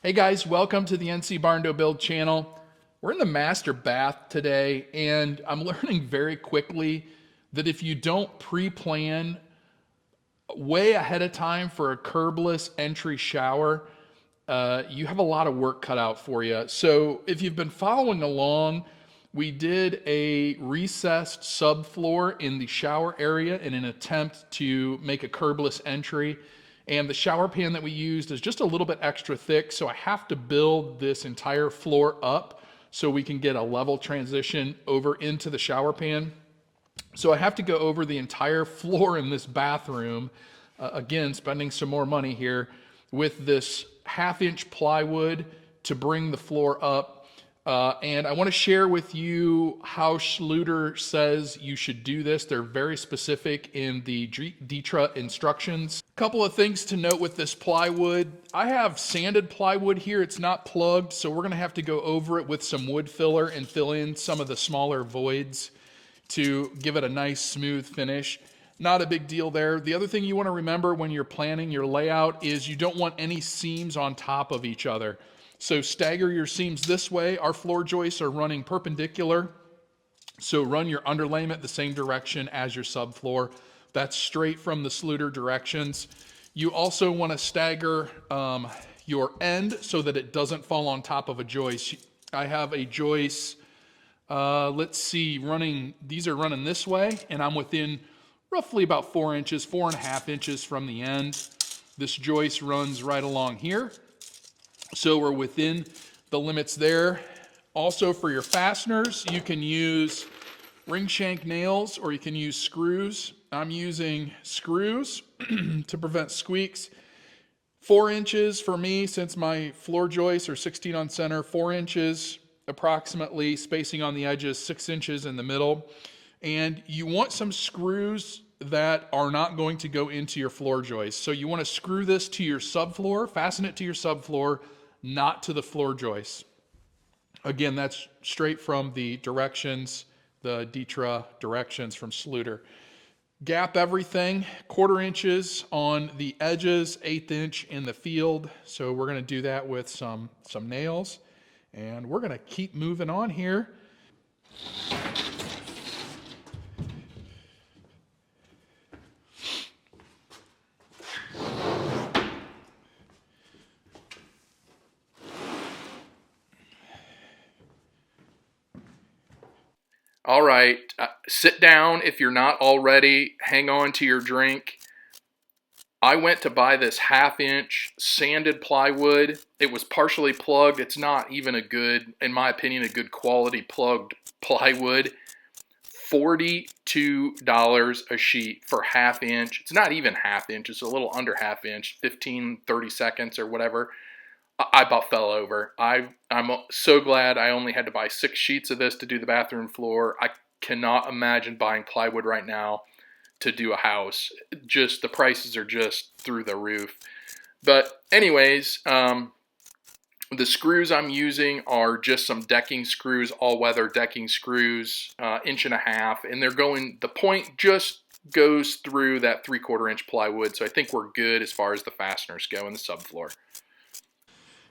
Hey guys, welcome to the NC Barn Door Build channel. We're in the master bath today, and I'm learning very quickly that if you don't pre-plan way ahead of time for a curbless entry shower, you have a lot of work cut out for you. So if you've been following along, we did a recessed subfloor in the shower area in an attempt to make a curbless entry. And the shower pan that we used is just a little bit extra thick, so I have to build this entire floor up so we can get a level transition over into the shower pan. So I have to go over the entire floor in this bathroom, again, spending some more money here, with this 1/2 inch plywood to bring the floor up. And I want to share with you how Schluter says you should do this. They're very specific in the DTRA instructions. A couple of things to note with this plywood. I have sanded plywood here. It's not plugged, so we're going to have to go over it with some wood filler and fill in some of the smaller voids to give it a nice smooth finish. Not a big deal there. The other thing you want to remember when you're planning your layout is you don't want any seams on top of each other. So stagger your seams this way. Our floor joists are running perpendicular, so run your underlayment the same direction as your subfloor. That's straight from the Schluter directions. You also want to stagger your end so that it doesn't fall on top of a joist. I have a joist, let's see, these are running this way, and I'm within roughly about 4 inches, 4.5 inches from the end. This joist runs right along here. So we're within the limits there. Also for your fasteners, you can use ring shank nails or you can use screws. I'm using screws to prevent squeaks. 4 inches for me, since my floor joists are 16 on center, 4 inches approximately, spacing on the edges, 6 inches in the middle. And you want some screws that are not going to go into your floor joist. So you want to screw this to your subfloor, fasten it to your subfloor, not to the floor joist. Again, that's straight from the directions, the DTRA directions from Schluter. Gap everything, 1/4 inches on the edges, 1/8 inch in the field. So we're going to do that with some nails, and we're going to keep moving on here. All right, sit down if you're not already. Hang on to your drink. I went to buy this 1/2 inch sanded plywood. It was partially plugged. It's not even a good, in my opinion, a good quality plugged plywood. $42 a sheet for 1/2 inch. It's not even 1/2 inch. It's a little under 1/2 inch, 15, 30 seconds or whatever. I about fell over. I'm so glad I only had to buy 6 sheets of this to do the bathroom floor. I cannot imagine buying plywood right now to do a house. Just the prices are just through the roof. But anyways, the screws I'm using are just some decking screws, all-weather decking screws, 1.5 inches, and the point just goes through that 3/4 inch plywood. So I think we're good as far as the fasteners go in the subfloor.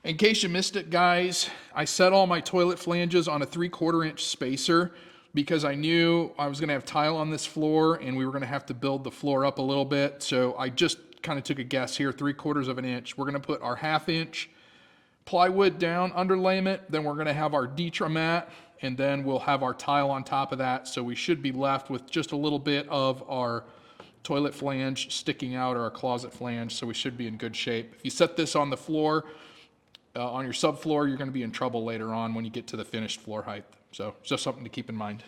In case you missed it, guys, I set all my toilet flanges on a 3/4 inch spacer because I knew I was going to have tile on this floor and we were going to have to build the floor up a little bit. So I just kind of took a guess here, 3/4 inch. We're going to put our 1/2 inch plywood down, underlayment, then we're going to have our DTRA mat, and then we'll have our tile on top of that. So we should be left with just a little bit of our toilet flange sticking out, or our closet flange, so we should be in good shape. If you set this on the floor, on your subfloor, you're going to be in trouble later on when you get to the finished floor height. So it's just something to keep in mind.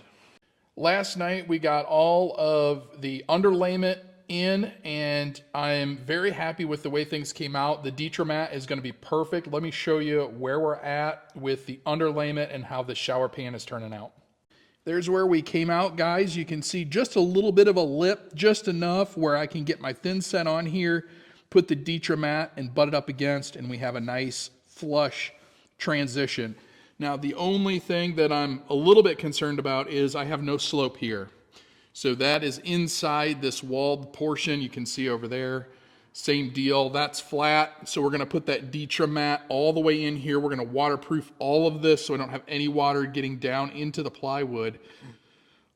Last night we got all of the underlayment in, and I'm very happy with the way things came out. The DTRA mat is going to be perfect. Let me show you where we're at with the underlayment and how the shower pan is turning out. There's where we came out, guys. You can see just a little bit of a lip, just enough where I can get my thin set on here, put the DTRA mat and butt it up against, and we have a nice flush transition. Now, the only thing that I'm a little bit concerned about is I have no slope here. So that is inside this walled portion you can see over there. Same deal, that's flat. So we're gonna put that Detra mat all the way in here. We're gonna waterproof all of this so I don't have any water getting down into the plywood.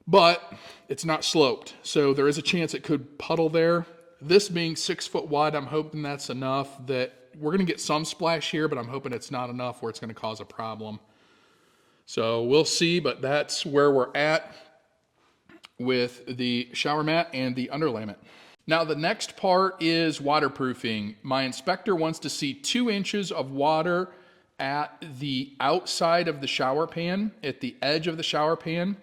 But it's not sloped, so there is a chance it could puddle there. This being 6 foot wide, I'm hoping that's enough that we're gonna get some splash here, but I'm hoping it's not enough where it's gonna cause a problem. So we'll see, but that's where we're at with the shower mat and the underlayment. Now the next part is waterproofing. My inspector wants to see 2 inches of water at the outside of the shower pan, at the edge of the shower pan.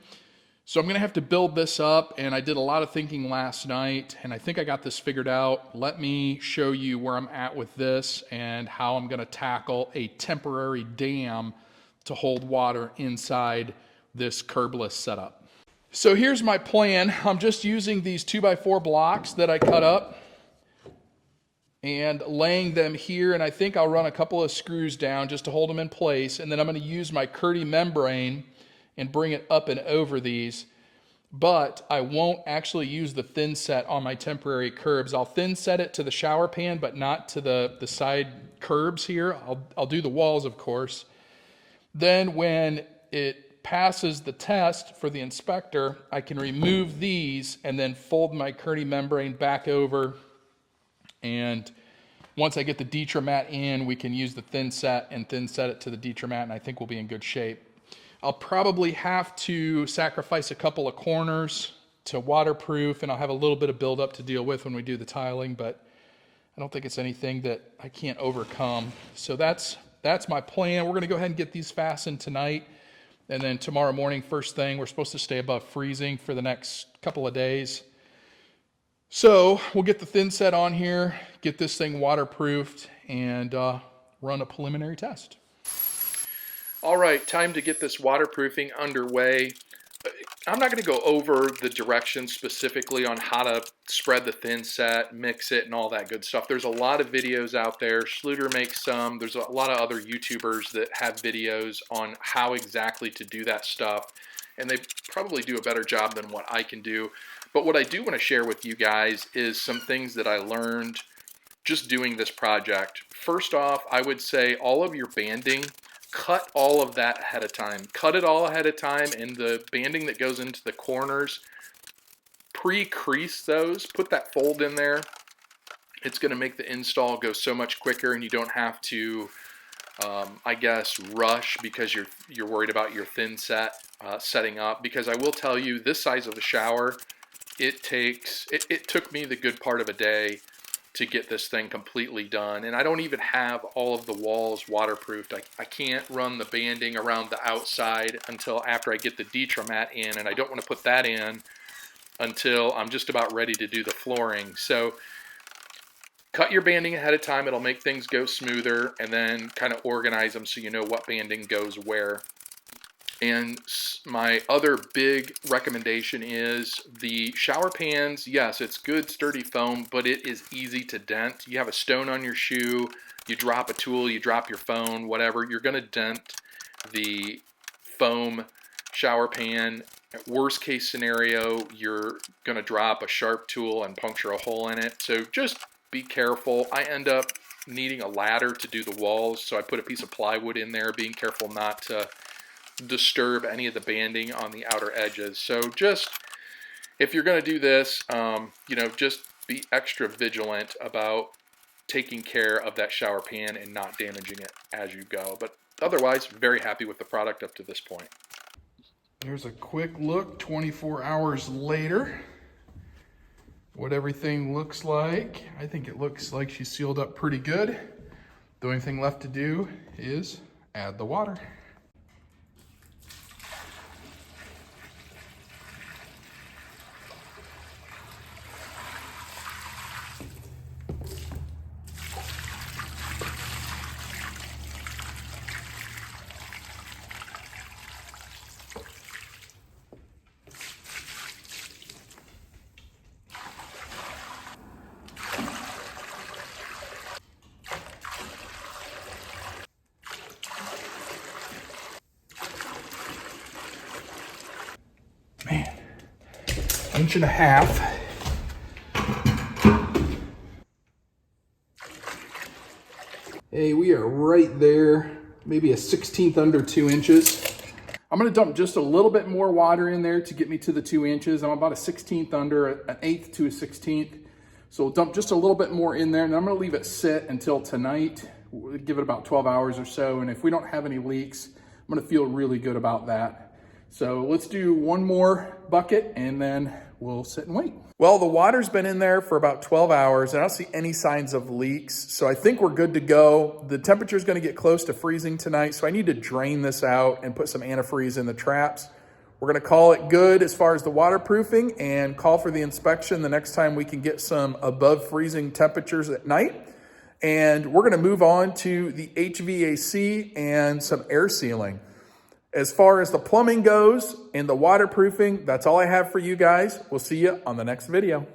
So I'm gonna have to build this up, and I did a lot of thinking last night, and I think I got this figured out. Let me show you where I'm at with this and how I'm gonna tackle a temporary dam to hold water inside this curbless setup. So here's my plan. I'm just using these 2x4 blocks that I cut up and laying them here, and I think I'll run a couple of screws down just to hold them in place, and then I'm going to use my Curdy membrane and bring it up and over these, but I won't actually use the thin set on my temporary curbs. I'll thin set it to the shower pan, but not to the side curbs here. I'll do the walls, of course. Then when it passes the test for the inspector, I can remove these and then fold my Curdy membrane back over. And once I get the Detra mat in, we can use the thin set and thin set it to the Detra mat, and I think we'll be in good shape. I'll probably have to sacrifice a couple of corners to waterproof, and I'll have a little bit of buildup to deal with when we do the tiling, but I don't think it's anything that I can't overcome. So that's my plan. We're gonna go ahead and get these fastened tonight. And then tomorrow morning, first thing, we're supposed to stay above freezing for the next couple of days. So we'll get the thin set on here, get this thing waterproofed, and run a preliminary test. All right, time to get this waterproofing underway. I'm not going to go over the directions specifically on how to spread the thin set, mix it, and all that good stuff. There's a lot of videos out there. Schluter makes some. There's a lot of other YouTubers that have videos on how exactly to do that stuff, and they probably do a better job than what I can do. But what I do want to share with you guys is some things that I learned just doing this project. First off, I would say all of your banding, cut all of that ahead of time. Cut it all ahead of time, and the banding that goes into the corners, pre-crease those, put that fold in there. It's going to make the install go so much quicker, and you don't have to, I guess, rush because you're worried about your thin set setting up. Because I will tell you, this size of the shower, it took me the good part of a day to get this thing completely done. And I don't even have all of the walls waterproofed. I can't run the banding around the outside until after I get the Detra mat in, and I don't want to put that in until I'm just about ready to do the flooring. So cut your banding ahead of time. It'll make things go smoother, and then kind of organize them so you know what banding goes where. And my other big recommendation is the shower pans. Yes, it's good sturdy foam, but it is easy to dent. You have a stone on your shoe, you drop a tool, you drop your phone, whatever, you're going to dent the foam shower pan. Worst case scenario, you're going to drop a sharp tool and puncture a hole in it. So just be careful. I end up needing a ladder to do the walls, so I put a piece of plywood in there, being careful not to disturb any of the banding on the outer edges. So just, if you're going to do this, just be extra vigilant about taking care of that shower pan and not damaging it as you go. But otherwise, very happy with the product up to this point. There's a quick look 24 hours later, what everything looks like. I think it looks like she sealed up pretty good. The only thing left to do is add the water. Man, 1.5 inches. Hey, we are right there, maybe a 1/16 under 2 inches. I'm gonna dump just a little bit more water in there to get me to the 2 inches. I'm about a 1/16 under, an eighth to a 1/16. So we'll dump just a little bit more in there, and I'm gonna leave it sit until tonight. We'll give it about 12 hours or so, and if we don't have any leaks, I'm gonna feel really good about that. So let's do one more bucket, and then we'll sit and wait. Well, the water's been in there for about 12 hours. I don't see any signs of leaks, so I think we're good to go. The temperature's gonna get close to freezing tonight, so I need to drain this out and put some antifreeze in the traps. We're gonna call it good as far as the waterproofing and call for the inspection the next time we can get some above freezing temperatures at night. And we're gonna move on to the HVAC and some air sealing. As far as the plumbing goes and the waterproofing, that's all I have for you guys. We'll see you on the next video.